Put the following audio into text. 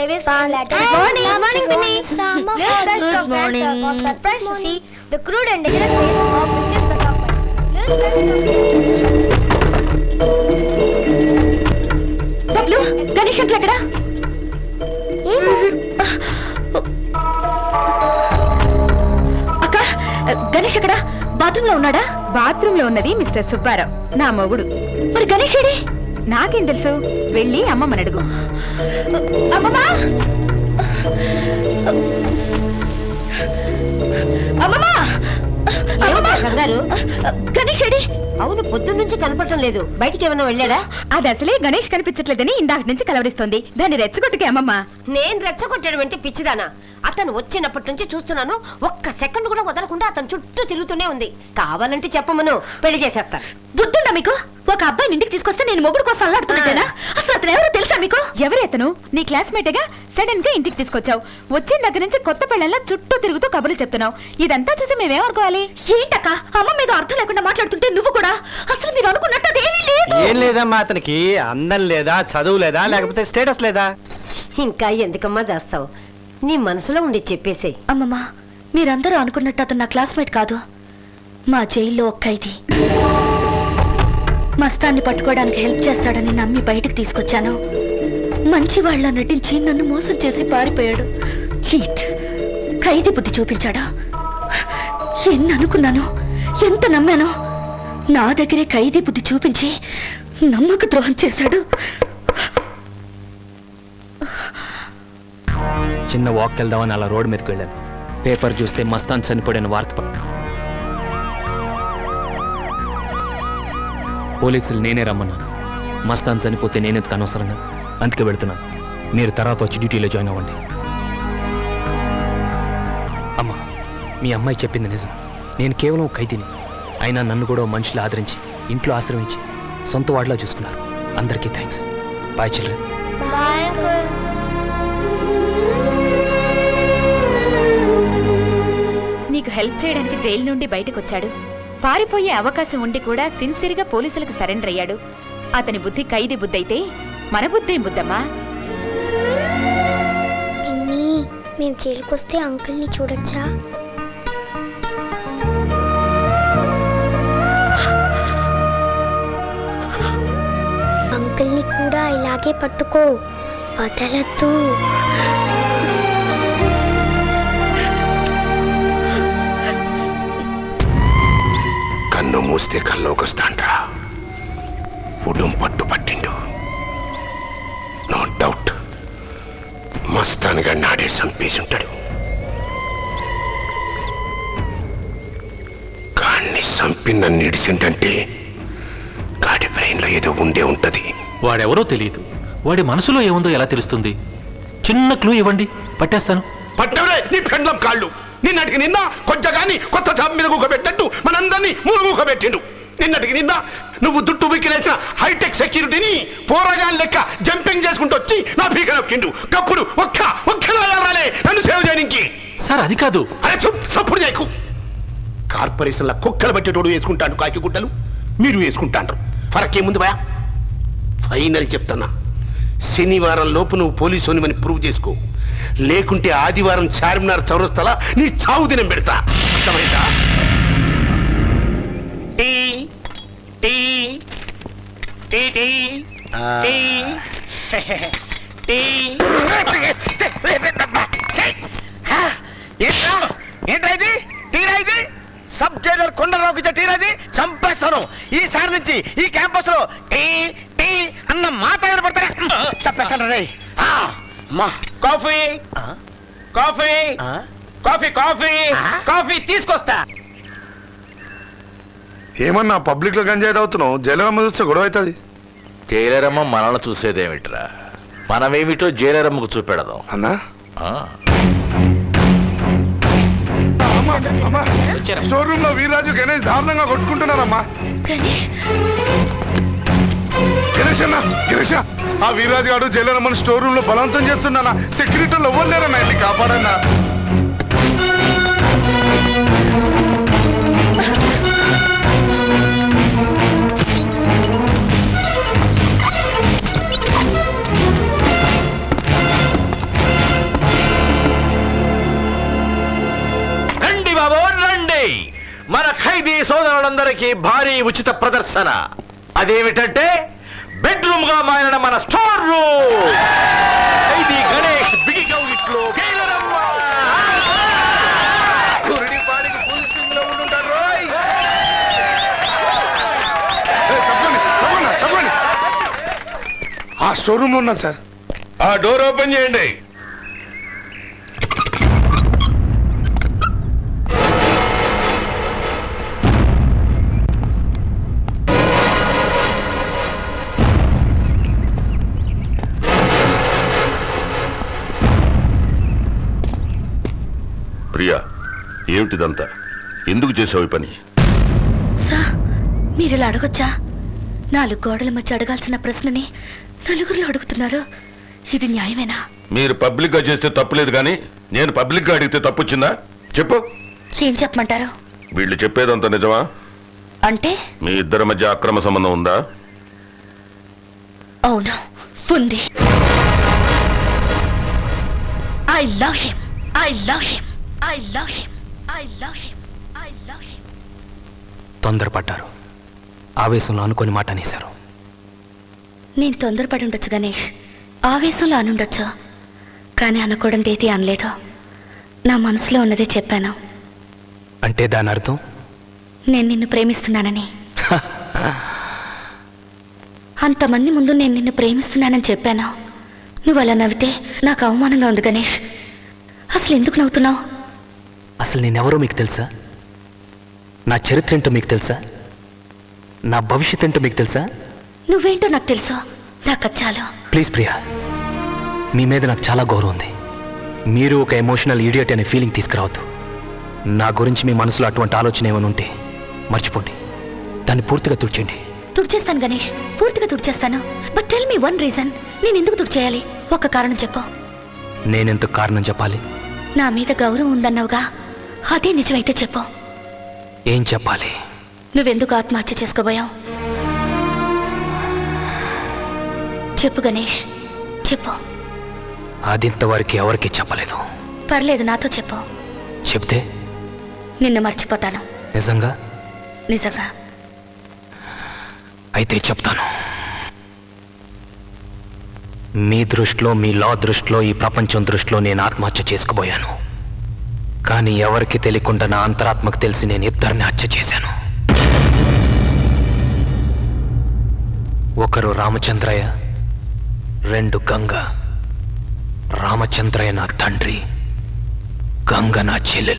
Good morning. Good morning. Good morning. Surprised to see the crude and dangerous face of Mrs. Bablu, Ganesh uncle ekkada? Akka, Ganesh ekkada? Bathroom లో ఉన్నాడా? Bathroom లో ఉన్నది mister Subbarao, నా మొగుడు. మరి Ganesh AD? నాకేం తెలుసు, వెళ్ళి అమ్మమ్మని అడుగు. అమ్మమ్మా, అమ్మమ్మా, కంగారు. గణేష్ ఏడి? అవును, పొద్దున్న నుంచి కనపడటం లేదు. బయటికి ఏమన్నా వెళ్ళాడా? అది అసలే గణేష్ కనిపించట్లేదని ఇందాక నుంచి కలవరిస్తోంది. దాన్ని రెచ్చగొట్టుకే అమ్మమ్మా. నేను రెచ్చగొట్టడం అంటే పిచ్చిదానా? అతను వచ్చినప్పటి నుంచి చూస్తున్నాను, ఒక్క సెకండ్ కూడా వదలకుండా అతను చుట్టూ తిరుగుతూనే ఉంది. కావాలంటే చెప్పమను, పెళ్లి చేసేస్తాను. బుద్ధుందా మీకు? ఒక అబ్బాయిని ఇంటికి తీసుకొస్తే నేను మొగుడు కోసం అల్లాడుతున్నట్టేనా? అసలు అతను ఎవరో తెలుసా మీకు? ఎవరైతను? నీ క్లాస్మేటేగా. సడన్ గా ఇంటికి తీసుకొచ్చావు. వచ్చిన దగ్గర నుంచి కొత్త పెళ్ళంలా చుట్టూ తిరుగుతూ కబుర్లు చెప్తున్నావు. ఇదంతా చూసి మేమేమనుకోవాలి? ఏంటక్క అమ్మ మీద అర్థం లేకుండా మాట్లాడుతుంటే నువ్వు కూడా? అసలు మీరు అనుకున్నట్టు అదేమీ లేదు. ఏం లేదమ్మా, అతనికి అందం లేదా, చదువు లేదా, లేకపోతే స్టేటస్ లేదా? ఇంకా ఎందుకమ్మా దాస్తావు? నీ మనసులో ఉండి చెప్పేసే. అమ్మమ్మ, మీరందరూ అనుకున్నట్టు అతను నా క్లాస్మేట్ కాదు, మా జైల్లో ఒక ఖైదీ. మస్తాన్ని పట్టుకోవడానికి హెల్ప్ చేస్తాడని నమ్మి బయటకు తీసుకొచ్చాను. మంచి వాళ్ళ నటించి నన్ను మోసం చేసి పారిపోయాడు. చీట్. ఖైదీ బుద్ధి చూపించాడా? ఎన్ని అనుకున్నాను, ఎంత నమ్మాను. నా దగ్గరే ఖైదీ బుద్ధి చూపించి నమ్మక ద్రోహం చేశాడు. చిన్న వాక్ వెళ్దామని అలా రోడ్డు మీదకి వెళ్ళాను. పేపర్ చూస్తే మస్తాన్ చనిపోయిన వార్త. పోలీసులు నేనే రమ్మన్నాను. మస్తాన్ చనిపోతే నేనెందుకు అనవసరంగా, అందుకే వెళుతున్నాను. మీరు తర్వాత వచ్చి డ్యూటీలో జాయిన్ అవ్వండి. అమ్మా, మీ అమ్మాయి చెప్పింది నిజం. నేను కేవలం ఖైదీని అయినా నన్ను కూడా మనుషులు ఆదరించి ఇంట్లో ఆశ్రమించి సొంత వాడిలా చూసుకున్నారు. అందరికీ థ్యాంక్స్. Bye children. నీకు హెల్ప్ చేయడానికి జైలు నుండి బయటకు వచ్చాడు. పారిపోయే అవకాశం ఉండి కూడా సిన్సియర్గా పోలీసులకు సరెండర్ అయ్యాడు. అతని బుద్ధి ఖైదీ బుద్ధి అయితే మన బుద్ధి బుద్ధమ్మా. మేము జైలుకొస్తే అంకుల్ని చూడొచ్చా? అంకుల్ని కూడా ఇలాగే పట్టుకో, వదలద్దు. కన్ను మూస్తే కల్లోకి వస్తాండ్రా. ఉడుం పట్టు పట్టిండు. నో డౌట్ మస్తాన్గా నాడే చంపేసి ఉంటాడు. కాన్ని చంపి నన్ను ఇడిసిందంటే గాడి బ్రెయిన్లో ఏదో ఉండే ఉంటది. వాడెవరో తెలియదు. వాడి మనసులో ఏముందో ఎలా తెలుస్తుంది? చిన్న క్లూ ఇవ్వండి, పట్టేస్తాను. పట్టవరే నీ పెండ్లం కాళ్ళు. నిన్నటికి నిన్న కొంచెగాని కొత్త చాప మీద కూకబెట్టినట్టు మనందరినీ మూలుగుకబెట్టిండు. నిన్నటికి నిన్న నువ్వు దుట్టు బిక్కినేసిన హైటెక్ సెక్యూరిటీని పోరగాన్ లెక్క జంపింగ్ చేసుకుంటూ వచ్చి నా పీక నొక్కిండు. కప్పుడు ఒక్కరాలే నన్ను సేవ చేయడానికి. సార్ అది కాదు. అరే సప్పుడు చేయకు. కార్పొరేషన్ల కుక్కలు బట్టేటోడు వేసుకుంటాను కాకి గుడ్డలు, మీరు వేసుకుంటాండ్రు. ఫరక్ ఏముంది భయ? ఫైనల్ చెప్తున్నా, శనివారం లోపు నువ్వు పోలీసుని ప్రూవ్ చేసుకో. లేకుంటే ఆదివారం చార్మినార్ చౌరస్తలా నీ చావు దినం పెడతా. అర్థమైందా? ఏంట్రా ఇది? టీరా ఇది? సబ్ జైలర్ కొండరావుకి టీరాది చంపేస్తాను. ఈసారి నుంచి ఈ క్యాంపస్ లో టీ టీ అన్న మాట పడతారా చంపేస్తాను రే. Coffee coffee coffee coffee coffee తీసుకొస్తా. ఏమన్నా పబ్లిక్ లో గంజాయి తాగుతున్నావు? జైలరమ్మ చూస్తే గొడవ అవుతుంది. జైలరమ్మ మనల్ని చూసేదేమిట్రా? మనమేమిటో జైలరమ్మకు చూపెడదాం అన్నా. స్టోర్ రూమ్ లో వీర్రాజు గణేష్ దారుణంగా కొట్టుకుంటున్నారమ్మా. గణేష్ అన్న, గణేష్ ఆ వీర్రాజు గారు జైలరమ్మని స్టోర్ రూమ్ లో బలవంతం చేస్తున్నానా? సెక్యూరిటీలో ఇవ్వలేరన్నా, వెళ్ళి కాపాడన్నా. మన ఖైదీ సోదరులందరికీ భారీ ఉచిత ప్రదర్శన. అదేమిటంటే బెడ్రూమ్ గా మారిన మన స్టోర్ రూమ్. ఖైదీ గణేష్ బిగిగౌగిట్లో ఆ స్టోర్ రూమ్ లో ఉన్నా సార్. ఆ డోర్ ఓపెన్ చేయండి. ప్రియా, ఏమిటిదంతా? ఎందుకు చేసావు ఈ పని? సార్, మీరు ఇలా అడగొచ్చా? 4 గోడల మధ్య అడగాల్సిన ప్రశ్నని నలుగురిలో అడుగుతున్నారు. ఇది న్యాయమేనా? మీరు పబ్లిక్ గా చేస్తే తప్పులేదు, కానీ నేను పబ్లిక్ గా అడిగితే తప్పు వచ్చిందా? చెప్పు. ఏం చెప్పమంటారు? వీళ్ళు చెప్పేదంతా నిజమా? అంటే మీ ఇద్దరి మధ్య అక్రమ సంబంధం ఉందా? అవును, ఉంది. I love him, I love him, I love him, I love him, I love him. తొందరపడ్డారు, ఆవేశంలో అనుకోని మాట అనేశారు. నేను తొందరపడి ఉండొచ్చు గణేష్, ఆవేశంలో అనుండొచ్చు, కానీ అనకూడదు ఏది అనలేదు. నా మనసులో ఉన్నదే చెప్పాను. అంటే దాని అర్థం? నేను నిన్ను ప్రేమిస్తున్నానని. అంతమంది ముందు నేను నిన్ను ప్రేమిస్తున్నానని చెప్పాను. నువ్వు అలా నవ్వితే నాకు అవమానంగా ఉంది గణేష్. అసలు ఎందుకు నవ్వుతున్నావు? అసలు నేనెవరో మీకు తెలుసా? నా చరిత్ర ఏంటో మీకు తెలుసా? నా భవిష్యత్ ఏంటో మీకు తెలుసా? నువ్వేంటో నాకు తెలుసు, నాకు చాలు. ప్లీజ్ ప్రియా, మీ మీద నాకు చాలా గౌరవం ఉంది. మీరు ఒక ఎమోషనల్ ఇడియట్ అనే ఫీలింగ్ తీసుకురావద్దు. నా గురించి మీ మనసులో అటువంటి ఆలోచన ఏమైనా ఉంటే మర్చిపోండి, దాన్ని పూర్తిగా తుడిచేయండి. తుడిచేస్తాను గణేష్, పూర్తిగా తుడిచేస్తాను. But tell me one reason. నేను ఎందుకు తుడిచేయాలి? ఒక్క కారణం చెప్పు. నేనెందుకు కారణం చెప్పాలి? నా మీద గౌరవం ఉందన్నావుగా, అదే నిజమైతే చెప్పు. ఏం చెప్పాలి? నువ్వెందుకు ఆత్మహత్య చేసుకోబోయావు? చెప్పు గణేష్, చెప్పు. అది ఇంతవరకు ఎవరికి చెప్పలేదు. పర్లేదు, నాతో చెప్పు. చెప్తే నిన్ను మర్చిపోతాను. నిజంగా? నిజంగా. అయితే చెప్తాను. మీ దృష్టిలో, మీ లా దృష్టిలో, ఈ ప్రపంచం దృష్టిలో నేను ఆత్మహత్య చేసుకోబోయాను. కానీ ఎవరికి తెలియకుండా నా అంతరాత్మకు తెలిసి నేను ఇద్దరిని హత్య చేశాను. ఒకరు రామచంద్రయ్య, 2 గంగ. రామచంద్రయ్య నా తండ్రి, గంగ నా చెల్లెలు.